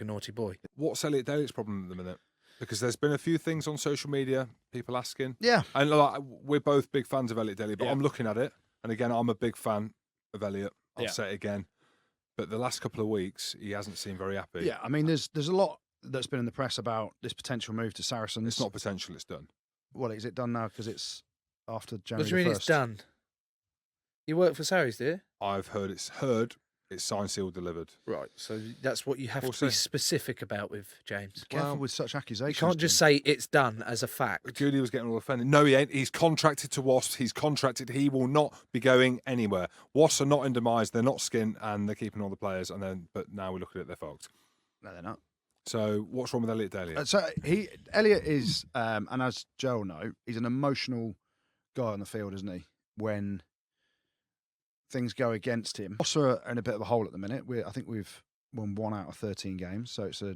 a naughty boy. What's Elliot Daly's problem at the minute? Because there's been a few things on social media, people asking. Yeah. And like, we're both big fans of Elliot Daly, but I'm looking at it. And again, I'm a big fan of Elliot. I'll say it again. But the last couple of weeks, he hasn't seemed very happy. Yeah, I mean, there's a lot that's been in the press about this potential move to Saracens. It's not potential, it's done. Well, is it done now because it's after January What do you mean 1st? it's done? You work for Saracens, do you? I've heard it's signed, sealed, delivered. Right, so that's what you have to be specific about with James. Careful with such accusations. You can't just say it's done as a fact. Goody was getting all offended. No, he ain't. He's contracted to Wasps. He's contracted. He will not be going anywhere. Wasps are not in demise. They're not skint, and they're keeping all the players. But now we're looking at it, they're fucked. No, they're not. So what's wrong with Elliot Daly? Elliot is, and as Joe will know, he's an emotional guy on the field, isn't he? When things go against him. Wasps are in a bit of a hole at the minute. I think we've won 1 out of 13 games, so it's a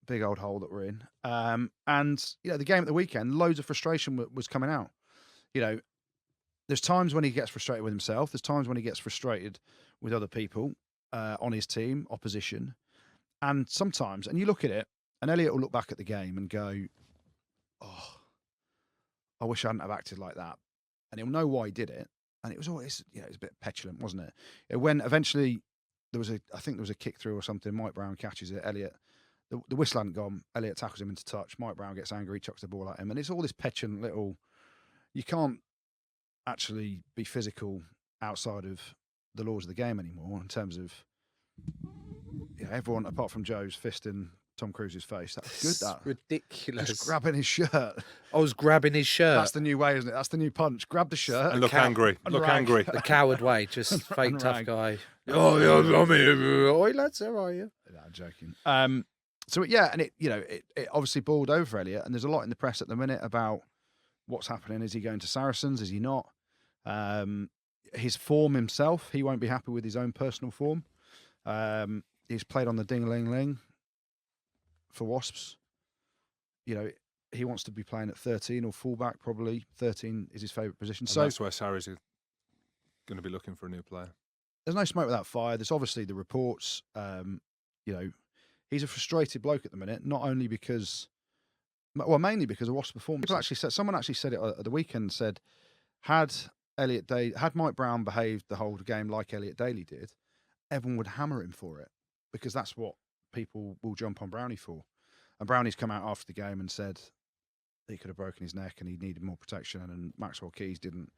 big old hole that we're in. And the game at the weekend, loads of frustration was coming out. There's times when he gets frustrated with himself. There's times when he gets frustrated with other people on his team, opposition. And sometimes, and you look at it, and Elliot will look back at the game and go, "Oh, I wish I hadn't have acted like that." And he'll know why he did it. And it was always, it was a bit petulant, wasn't it? When eventually I think there was a kick through or something. Mike Brown catches it. Elliot, the whistle hadn't gone. Elliot tackles him into touch. Mike Brown gets angry, chucks the ball at him, and it's all this petulant little. You can't actually be physical outside of the laws of the game anymore in terms of everyone apart from Joe's fist in Tom Cruise's face. That was good. That ridiculous. Just grabbing his shirt. I was grabbing his shirt. That's the new way, isn't it? That's the new punch. Grab the shirt and look angry. Look angry. The coward way. Just fake tough guy. Oh, yeah, I'm here. Oi, lads, how are you? No, I'm joking. And it obviously boiled over Elliot, and there's a lot in the press at the minute about what's happening. Is he going to Saracens? Is he not? His form himself, he won't be happy with his own personal form. He's played on the ding-a-ling-ling for Wasps. He wants to be playing at 13 or fullback, probably. 13 is his favourite position. And that's where Sarries is going to be looking for a new player. There's no smoke without fire. There's obviously the reports. He's a frustrated bloke at the minute, not only because, mainly because of Wasps' performance. Someone actually said it at the weekend, said, had Mike Brown behaved the whole game like Elliot Daly did, everyone would hammer him for it, because that's what people will jump on Brownie for. And Brownie's come out after the game and said he could have broken his neck and he needed more protection, and Maxwell Keys didn't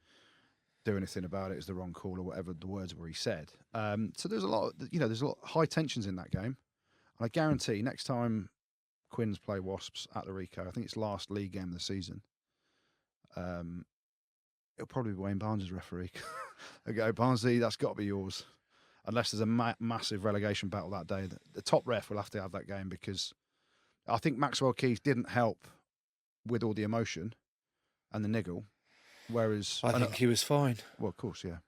do anything about it. It's the wrong call, or whatever the words were he said. So there's a lot of high tensions in that game. And I guarantee next time Quins play Wasps at the Rico, I think it's last league game of the season, it'll probably be Wayne Barnes as referee. I go, Barnsley, that's got to be yours. Unless there's a massive relegation battle that day. The top ref will have to have that game, because I think Maxwell Keys didn't help with all the emotion and the niggle. Whereas I think he was fine. Well, of course, yeah.